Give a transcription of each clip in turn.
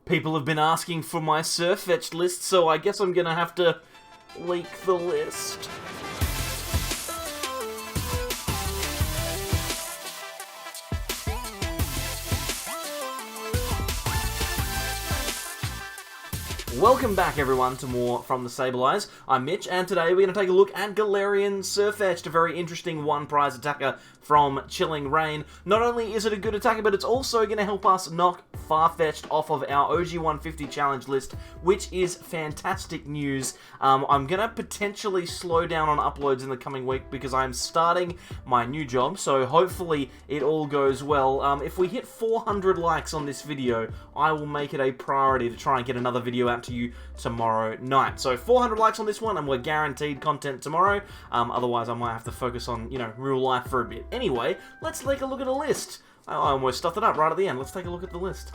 People have been asking for my Sirfetch'd list, so I guess I'm gonna have to leak the list. Welcome back, everyone, to more from the Sableyes. I'm Mitch, and today we're going to take a look at Galarian Sirfetch'd, a very interesting one-prize attacker from Chilling Reign. Not only is it a good attacker, but it's also going to help us knock Farfetch'd off of our OG 150 challenge list, which is fantastic news. I'm going to potentially slow down on uploads in the coming week because I'm starting my new job, so hopefully it all goes well. If we hit 400 likes on this video, I will make it a priority to try and get another video out to you tomorrow night. So 400 likes on this one and we're guaranteed content tomorrow. Otherwise I might have to focus on, real life for a bit. Anyway, let's take a look at a list. I almost stuffed it up right at the end. Let's take a look at the list.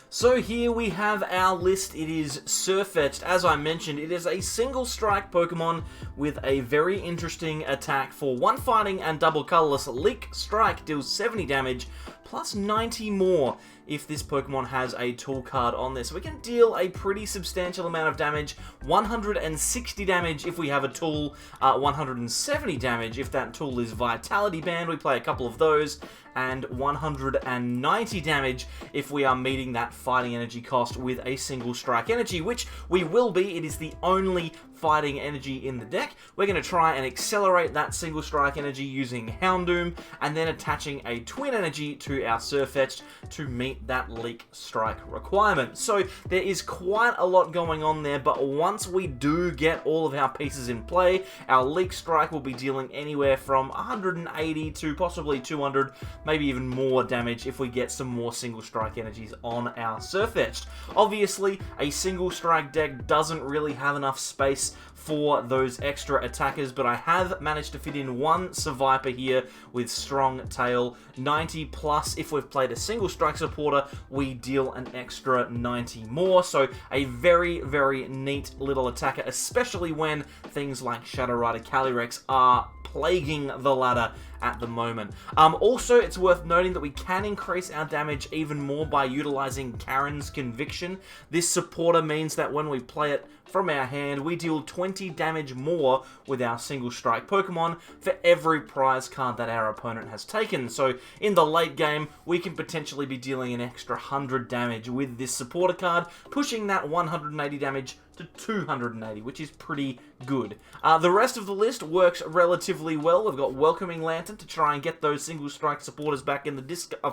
So here we have our list. It is Sirfetch'd. As I mentioned, it is a single strike Pokemon with a very interesting attack for 1 fighting and double colorless. Leek Strike deals 70 damage plus 90 more if this Pokemon has a tool card on this. So we can deal a pretty substantial amount of damage, 160 damage if we have a tool, 170 damage if that tool is Vitality Band, we play a couple of those, and 190 damage if we are meeting that fighting energy cost with a single strike energy, which we will be. It is the only fighting energy in the deck. We're going to try and accelerate that single strike energy using Houndoom and then attaching a twin energy to our Sirfetch'd to meet that Leek Strike requirement. So there is quite a lot going on there, but once we do get all of our pieces in play, our Leek Strike will be dealing anywhere from 180 to possibly 200, maybe even more damage if we get some more single strike energies on our Sirfetch'd. Obviously, a single strike deck doesn't really have enough space for those extra attackers, but I have managed to fit in one Seviper here with strong tail, 90 plus. If we've played a single strike supporter, we deal an extra 90 more, so a very, very neat little attacker, especially when things like Shadow Rider Calyrex are plaguing the ladder at the moment. Also, it's worth noting that we can increase our damage even more by utilizing Karen's Conviction. This supporter means that when we play it from our hand, we deal 20 damage more with our single strike Pokemon for every prize card that our opponent has taken. So in the late game, we can potentially be dealing an extra 100 damage with this supporter card, pushing that 180 damage to 280, which is pretty good. The rest of the list works relatively well. We've got Welcoming Lantern to try and get those single strike supporters back in the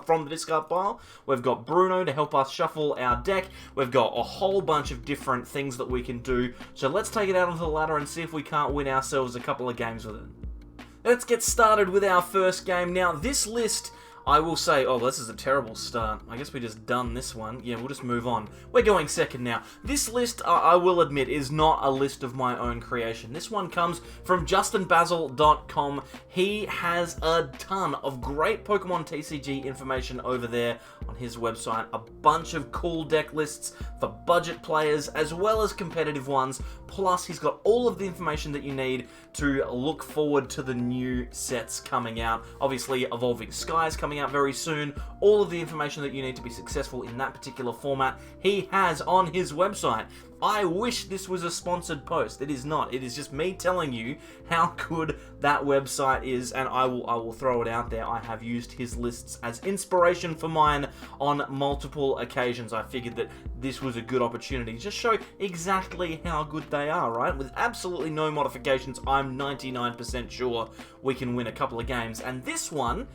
from the discard pile. We've got Bruno to help us shuffle our deck. We've got a whole bunch of different things that we can do. So let's take it out onto the ladder and see if we can't win ourselves a couple of games with it. Let's get started with our first game. Now, this list, I will say, oh, this is a terrible start. I guess we just done this one. Yeah, we'll just move on. We're going second now. This list, I will admit, is not a list of my own creation. This one comes from justinbasil.com. He has a ton of great Pokemon TCG information over there on his website. A bunch of cool deck lists for budget players as well as competitive ones. Plus, he's got all of the information that you need to look forward to the new sets coming out. Obviously, Evolving Skies coming out very soon. All of the information that you need to be successful in that particular format, he has on his website. I wish this was a sponsored post. It is not. It is just me telling you how good that website is, and I will throw it out there. I have used his lists as inspiration for mine on multiple occasions. I figured that this was a good opportunity to just show exactly how good they are, right? With absolutely no modifications, I'm 99% sure we can win a couple of games, and this one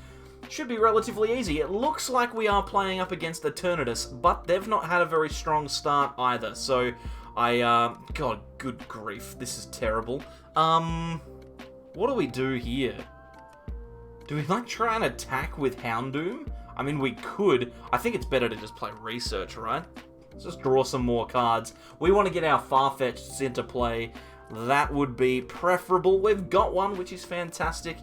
should be relatively easy. It looks like we are playing up against Eternatus, but they've not had a very strong start either, so God, good grief, this is terrible. What do we do here? Do we, try and attack with Houndoom? I mean, we could. I think it's better to just play Research, right? Let's just draw some more cards. We want to get our Farfetch'd into play. That would be preferable. We've got one, which is fantastic.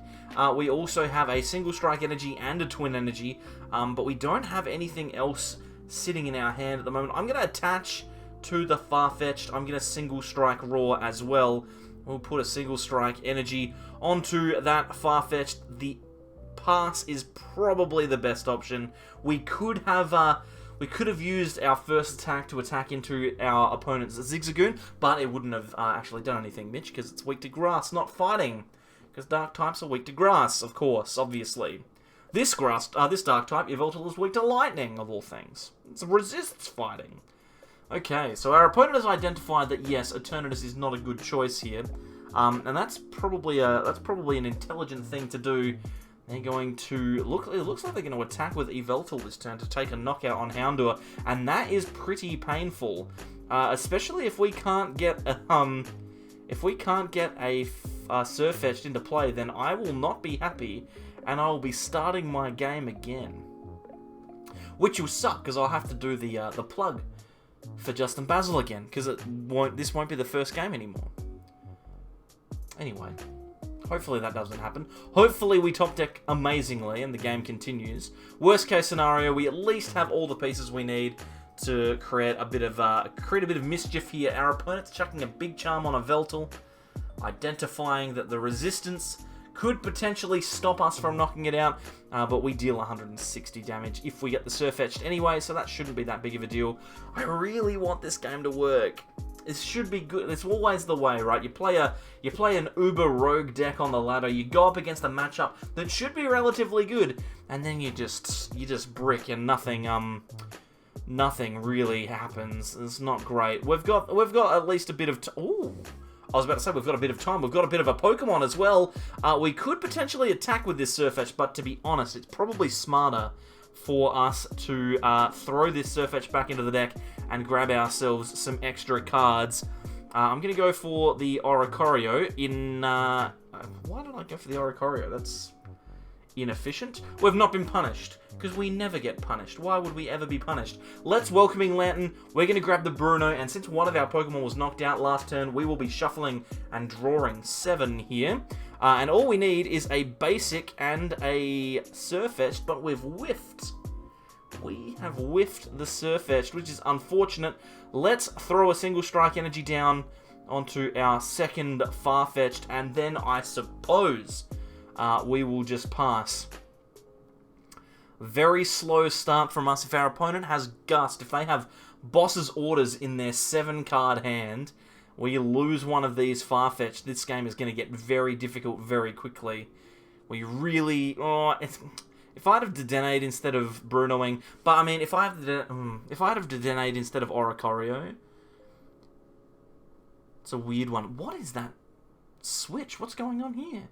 We also have a single strike energy and a twin energy, but we don't have anything else sitting in our hand at the moment. I'm going to attach to the Farfetch'd. I'm going to single strike Raw as well. We'll put a single strike energy onto that Farfetch'd. The pass is probably the best option. We could have We could have used our first attack to attack into our opponent's Zigzagoon, but it wouldn't have actually done anything, Mitch, because it's weak to grass, not fighting. Because dark types are weak to grass, of course, obviously. This dark type, Yveltal, is weak to lightning, of all things. It resists fighting. Okay, so our opponent has identified that, yes, Eternatus is not a good choice here. And that's probably an intelligent thing to do. They're going to it looks like they're going to attack with Yveltal this turn to take a knockout on Houndour, and that is pretty painful, especially if we can't get a Sirfetch'd into play. Then I will not be happy, and I will be starting my game again, which will suck because I'll have to do the plug for Justin Basil again, because this won't be the first game anymore. Anyway, hopefully that doesn't happen. Hopefully we top deck amazingly and the game continues. Worst case scenario, we at least have all the pieces we need to create a bit of mischief here. Our opponent's chucking a big charm on a Yveltal, identifying that the resistance could potentially stop us from knocking it out, but we deal 160 damage if we get the Sirfetch'd anyway, so that shouldn't be that big of a deal. I really want this game to work. It should be good. It's always the way, right? You play an uber rogue deck on the ladder, you go up against a matchup that should be relatively good, and then you just brick and nothing really happens. It's not great. We've got at least a bit of ooh. I was about to say we've got a bit of time. We've got a bit of a Pokemon as well. We could potentially attack with this Sirfetch'd, but to be honest, it's probably smarter for us to throw this Sirfetch'd back into the deck and grab ourselves some extra cards. I'm going to go for the Oricorio in... why did I go for the Oricorio? That's inefficient. We've not been punished, because we never get punished. Why would we ever be punished? Let's Welcoming Lantern. We're going to grab the Bruno, and since one of our Pokemon was knocked out last turn, we will be shuffling and drawing 7 here. And all we need is a basic and a Sirfetch'd, but we've whiffed. We have whiffed the Sirfetch'd, which is unfortunate. Let's throw a single strike energy down onto our second Farfetch'd, and then I suppose we will just pass. Very slow start from us. If our opponent has Gust, if they have Boss's Orders in their 7-card hand, we lose one of these Farfetch'd, this game is going to get very difficult very quickly. We really... if I'd have Dedenne instead of Brunoing... But, I mean, if I'd have Dedenne instead of Oricorio... It's a weird one. What is that switch? What's going on here?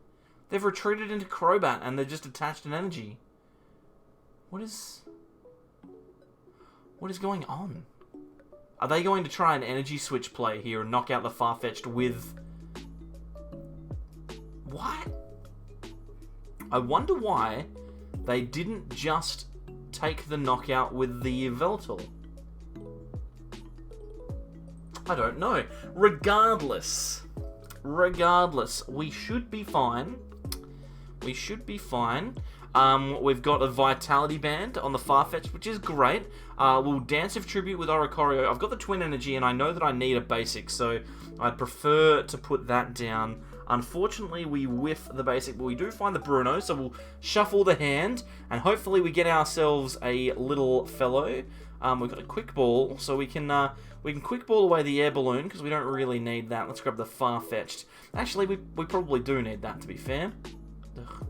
They've retreated into Crobat, and they've just attached an energy. What is going on? Are they going to try an energy switch play here and knock out the Farfetch'd with... What? I wonder why they didn't just take the knockout with the Yveltal. I don't know. Regardless, we should be fine. We should be fine. We've got a Vitality Band on the Farfetch'd, which is great. We'll Dance of Tribute with Oricorio. I've got the Twin Energy, and I know that I need a basic, so I'd prefer to put that down. Unfortunately, we whiff the basic, but we do find the Bruno, so we'll shuffle the hand, and hopefully we get ourselves a little fellow. We've got a Quick Ball, so we can Quick Ball away the Air Balloon, because we don't really need that. Let's grab the Farfetch'd. Actually, we probably do need that, to be fair. Ugh.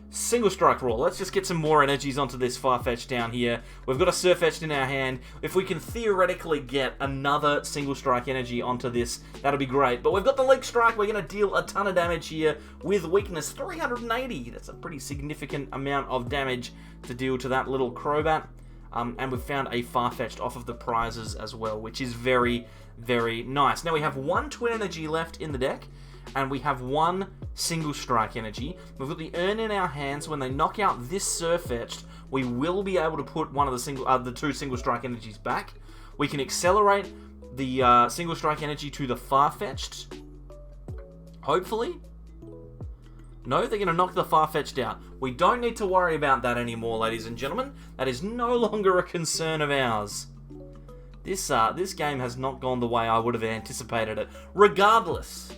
Single strike roll. Let's just get some more energies onto this Farfetch'd down here. We've got a Sirfetch'd in our hand. If we can theoretically get another single strike energy onto this, that'll be great. But we've got the Leek Strike. We're going to deal a ton of damage here with weakness 380. That's a pretty significant amount of damage to deal to that little Crobat. And we've found a Farfetch'd off of the prizes as well, which is very, very nice. Now we have one Twin Energy left in the deck, and we have one single strike energy. We've got the Urn in our hands. When they knock out this Sirfetch'd, we will be able to put one of the two single strike energies back. We can accelerate the single strike energy to the Farfetch'd. Hopefully. No, they're going to knock the Farfetch'd out. We don't need to worry about that anymore, ladies and gentlemen. That is no longer a concern of ours. This game has not gone the way I would have anticipated it. Regardless,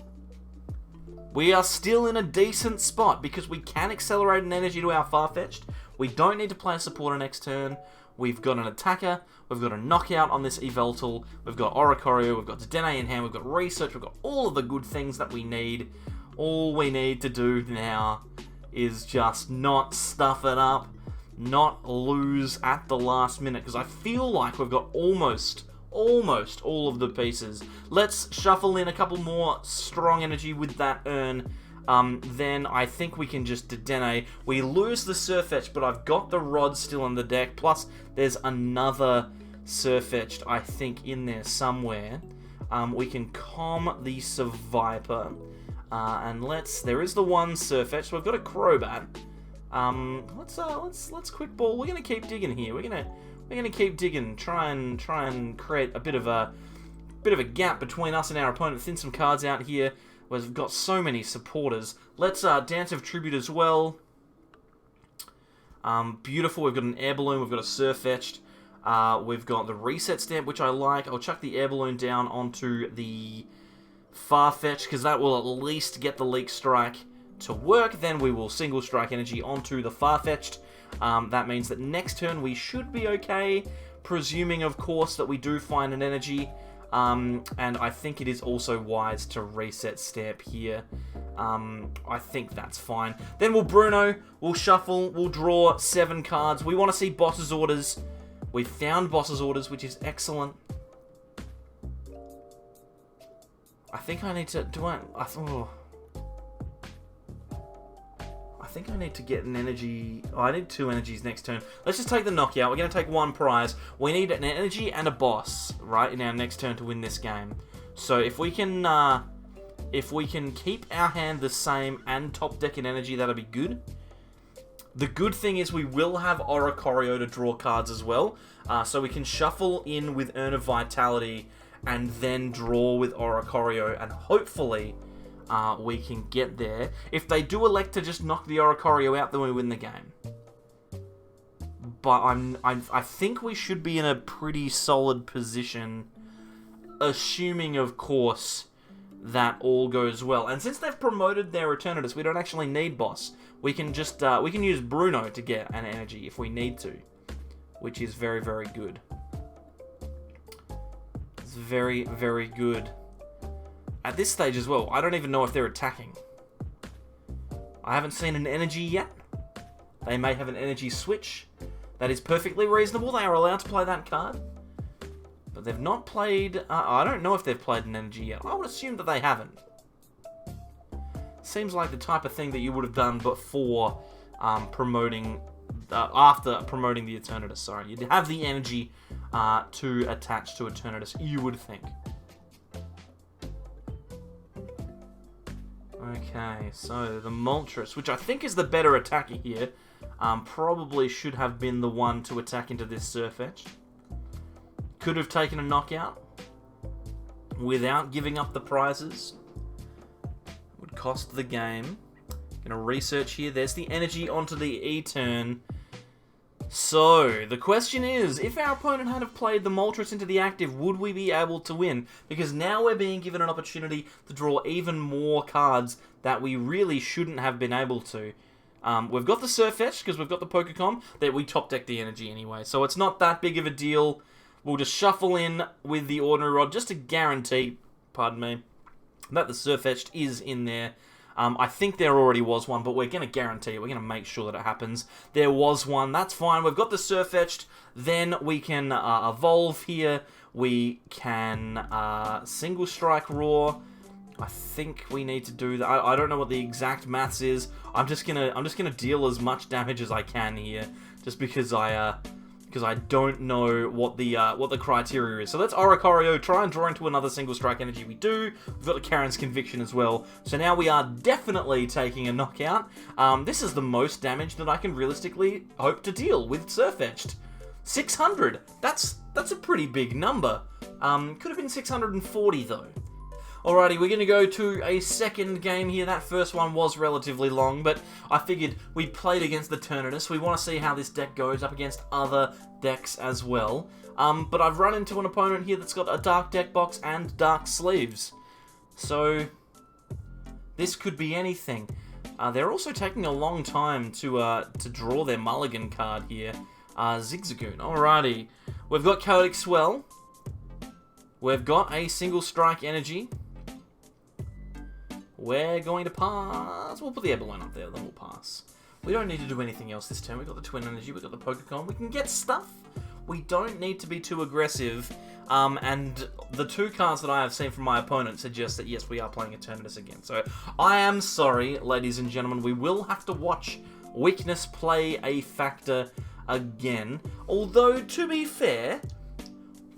we are still in a decent spot because we can accelerate an energy to our Farfetch'd. We don't need to play a supporter next turn. We've got an attacker, we've got a knockout on this Evoltal, we've got Oricorio, we've got Dedenne in hand, we've got research, we've got all of the good things that we need. All we need to do now is just not stuff it up, not lose at the last minute, because I feel like we've got almost all of the pieces. Let's shuffle in a couple more strong energy with that urn. Then I think we can just Dedenne. We lose the Sirfetch'd, but I've got the Rod still in the deck. Plus, there's another Sirfetch'd, I think, in there somewhere. We can calm the Seviper. And there is the one Sirfetch'd, so we've got a Crobat. Let's quick ball. We're gonna keep digging here. We're gonna keep digging. Try and create a bit of a gap between us and our opponent. Thin some cards out here. We've got so many supporters. Let's Dance of Tribute as well. Beautiful. We've got an Air Balloon. We've got a Sirfetch'd. We've got the Reset Stamp, which I like. I'll chuck the Air Balloon down onto the Farfetch'd, because that will at least get the Leek Strike to work. Then we will single strike energy onto the Farfetch'd. That means that next turn we should be okay, presuming, of course, that we do find an energy. And I think it is also wise to reset stamp here. I think that's fine. Then we'll Bruno, we'll shuffle, we'll draw 7 cards. We want to see Boss's Orders. We've found Boss's Orders, which is excellent. I think I need to... I think I need to get an energy... Oh, I need 2 energies next turn. Let's just take the knockout. We're going to take 1 prize. We need an energy and a boss, right, in our next turn to win this game. So if we can keep our hand the same and top deck in energy, that'll be good. The good thing is we will have Oricorio to draw cards as well. So we can shuffle in with Urn of Vitality and then draw with Oricorio, and hopefully... we can get there. If they do elect to just knock the Oricorio out, then we win the game. But I think we should be in a pretty solid position, assuming, of course, that all goes well. And since they've promoted their Eternatus, we don't actually need boss. We can just we can use Bruno to get an energy if we need to, which is very, very good. It's very, very good. At this stage as well, I don't even know if they're attacking. I haven't seen an energy yet. They may have an energy switch. That is perfectly reasonable. They are allowed to play that card. But they've not played... I don't know if they've played an energy yet. I would assume that they haven't. Seems like the type of thing that you would have done before promoting... after promoting the Eternatus, sorry. You'd have the energy to attach to Eternatus, you would think. Okay, so the Moltres, which I think is the better attacker here, probably should have been the one to attack into this Sirfetch'd. Could have taken a knockout without giving up the prizes. Would cost the game. Gonna research here. There's the energy onto the E-turn. So, the question is, if our opponent had have played the Moltres into the active, would we be able to win? Because now we're being given an opportunity to draw even more cards that we really shouldn't have been able to. We've got the Sirfetch'd, because we've got the Pokecom, that we top deck the energy anyway, so it's not that big of a deal. We'll just shuffle in with the Ordinary Rod, just to guarantee, pardon me, that the Sirfetch'd is in there. I think there already was one, but we're going to guarantee it. We're going to make sure that it happens. There was one. That's fine. We've got the Sirfetch'd. Then we can evolve here. We can single strike Roar. I think we need to do that. I don't know what the exact maths is. I'm just gonna deal as much damage as I can here, just because I don't know what the criteria is. So let's Oricorio, try and draw into another single strike energy. We do. We've got the Karen's Conviction as well. So now we are definitely taking a knockout. This is the most damage that I can realistically hope to deal with Sirfetch'd. 600. That's a pretty big number. Could have been 640 though. Alrighty, we're going to go to a second game here. That first one was relatively long, but I figured we played against the Eternatus. We want to see how this deck goes up against other decks as well. But I've run into an opponent here that's got a Dark Deck Box and Dark Sleeves. So, this could be anything. They're also taking a long time to draw their mulligan card here. Zigzagoon. Alrighty. We've got Chaotic Swell. We've got a single strike energy. We're going to pass. We'll put the Abalone up there, then we'll pass. We don't need to do anything else this turn. We've got the Twin Energy, we've got the Pokemon. We can get stuff. We don't need to be too aggressive. And the 2 cards that I have seen from my opponent suggest that, yes, we are playing Eternatus again. So, I am sorry, ladies and gentlemen. We will have to watch weakness play a factor again. Although, to be fair,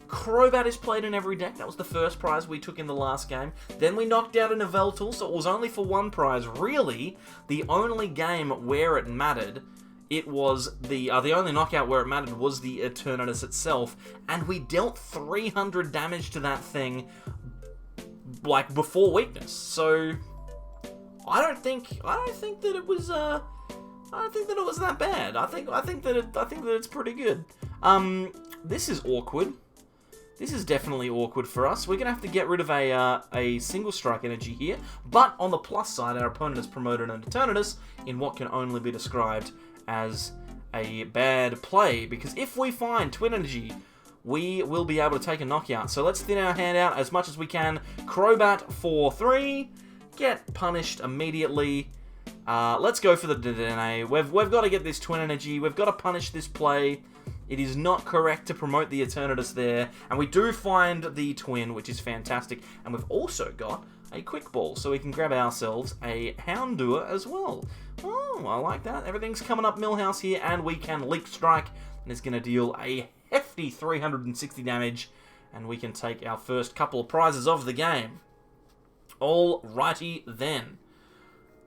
Crobat is played in every deck. That was the first prize we took in the last game. Then we knocked out an Yveltal, so it was only for 1 prize. Really, the only game where it mattered, it was the only knockout where it mattered was the Eternatus itself, and we dealt 300 damage to that thing, like, before weakness. So I don't think that it was that bad. I think that it's pretty good. This is awkward. This is definitely awkward for us. We're going to have to get rid of a single strike energy here. But on the plus side, our opponent has promoted an Eternatus in what can only be described as a bad play. Because if we find Twin Energy, we will be able to take a knockout. So let's thin our hand out as much as we can. Crobat for 3. Get punished immediately. Let's go for the Dedenne. We've got to get this Twin Energy. We've got to punish this play. It is not correct to promote the Eternatus there. And we do find the Twin, which is fantastic. And we've also got a Quick Ball, so we can grab ourselves a Houndour as well. Oh, I like that. Everything's coming up Millhouse here, and we can Leek Strike. And it's going to deal a hefty 360 damage. And we can take our first couple of prizes of the game. Alrighty then.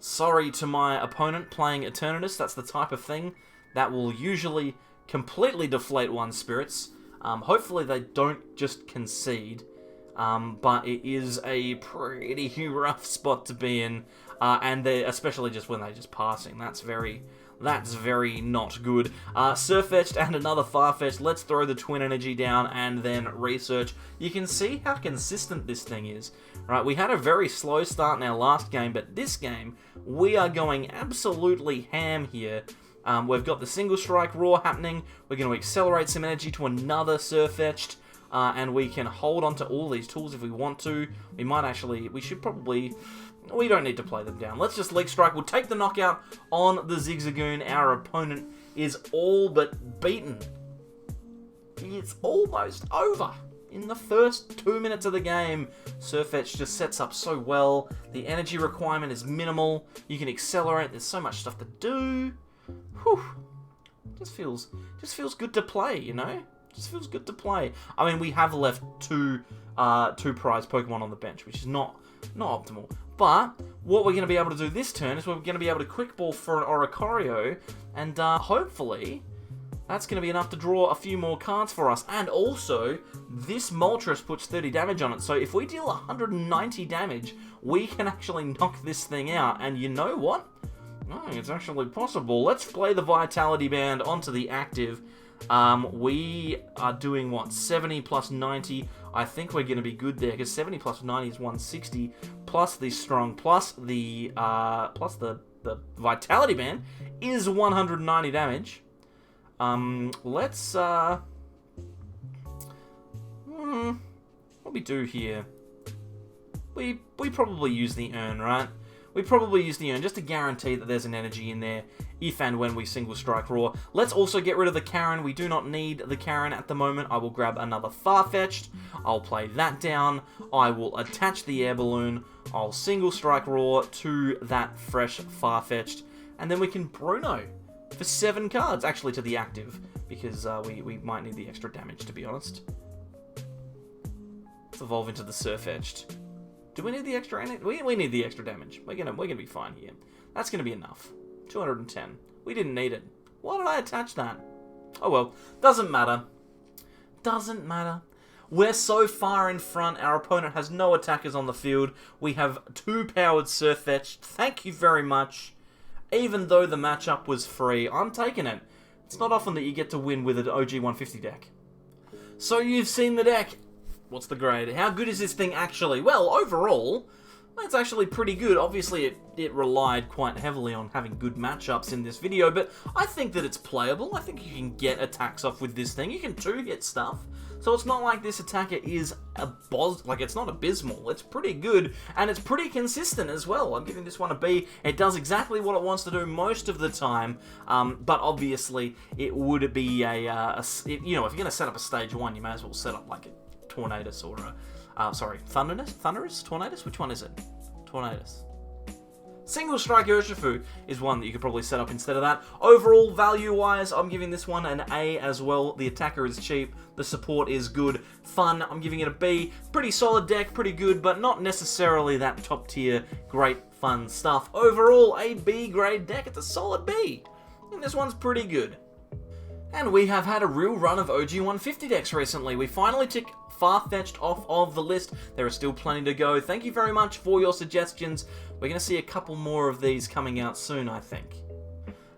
Sorry to my opponent playing Eternatus. That's the type of thing that will usually completely deflate one's spirits. Hopefully they don't just concede, but it is a pretty rough spot to be in, and especially just when they're just passing. That's very not good. Sirfetch'd and another Farfetch'd. Let's throw the Twin Energy down and then research. You can see how consistent this thing is. Right, we had a very slow start in our last game, but this game, we are going absolutely ham here. We've got the single strike roar happening. We're going to accelerate some energy to another Sirfetch'd, and we can hold on to all these tools if we want to. We don't need to play them down. Let's just Leek Strike. We'll take the knockout on the Zigzagoon. Our opponent is all but beaten. It's almost over. In the first 2 minutes of the game, Sirfetch'd just sets up so well. The energy requirement is minimal. You can accelerate. There's so much stuff to do. Whew. Just feels good to play, you know? Just feels good to play. I mean, we have left two prize Pokemon on the bench, which is not optimal. But what we're going to be able to do this turn is we're going to be able to Quick Ball for an Oricorio, and hopefully that's going to be enough to draw a few more cards for us. And also, this Moltres puts 30 damage on it, so if we deal 190 damage, we can actually knock this thing out. And you know what? No, it's actually possible. Let's play the Vitality Band onto the active. We are doing, what, 70 plus 90. I think we're going to be good there, because 70 plus 90 is 160, plus the strong, plus the Vitality Band is 190 damage. Let's, what we do here? We probably use the Urn, right? We probably use the Urn just to guarantee that there's an energy in there if and when we single strike roar. Let's also get rid of the Karen. We do not need the Karen at the moment. I will grab another Farfetch'd. I'll play that down. I will attach the air balloon. I'll single strike roar to that fresh Farfetch'd. And then we can Bruno for 7 cards, actually to the active, because we might need the extra damage, to be honest. Let's evolve into the Sirfetch'd. Do we need the extra energy? We need the extra damage. We're gonna be fine here. That's gonna be enough. 210. We didn't need it. Why did I attach that? Oh well. Doesn't matter. Doesn't matter. We're so far in front. Our opponent has no attackers on the field. We have 2 powered Sirfetch'd. Thank you very much. Even though the matchup was free, I'm taking it. It's not often that you get to win with an OG 150 deck. So you've seen the deck. What's the grade? How good is this thing actually? Well, overall, It's actually pretty good. Obviously, it relied quite heavily on having good matchups in this video, but I think that it's playable. I think you can get attacks off with this thing. You can two-hit stuff. So it's not like this attacker is it's not abysmal. It's pretty good, and it's pretty consistent as well. I'm giving this one a B. It does exactly what it wants to do most of the time, but obviously it would be if you're going to set up a stage 1, you may as well set up like a Eternatus or a, Eternatus? Which one is it? Eternatus. Single Strike Urshifu is one that you could probably set up instead of that. Overall, value-wise, I'm giving this one an A as well. The attacker is cheap, the support is good. Fun, I'm giving it a B. Pretty solid deck, pretty good, but not necessarily that top-tier, great, fun stuff. Overall, a B-grade deck. It's a solid B. And this one's pretty good. And we have had a real run of OG 150 decks recently. We finally tick Farfetch'd off of the list. There are still plenty to go. Thank you very much for your suggestions. We're going to see a couple more of these coming out soon, I think.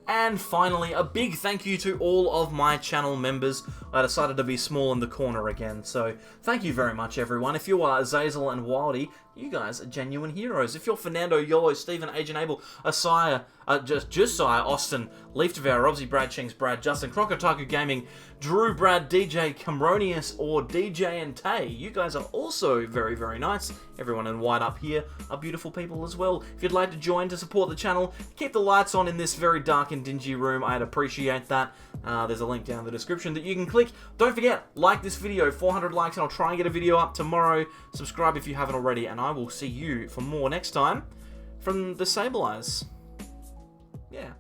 And finally, a big thank you to all of my channel members. I decided to be small in the corner again, so thank you very much, everyone. If you are Azazel and Wildy, you guys are genuine heroes. If you're Fernando, Yolo, Stephen, Agent Abel, Asaya, Josiah, Austin, Leaf Devour, Robsy, Brad, Chinks, Brad, Justin, Crocotaku Gaming, Drew, Brad, DJ, Camronius, or DJ and Tay, you guys are also very, very nice. Everyone in white up here are beautiful people as well. If you'd like to join to support the channel, keep the lights on in this very dark and dingy room. I'd appreciate that. There's a link down in the description that you can click. Don't forget, like this video, 400 likes, and I'll try and get a video up tomorrow. Subscribe if you haven't already, and I will see you for more next time from the Sableyes. Yeah.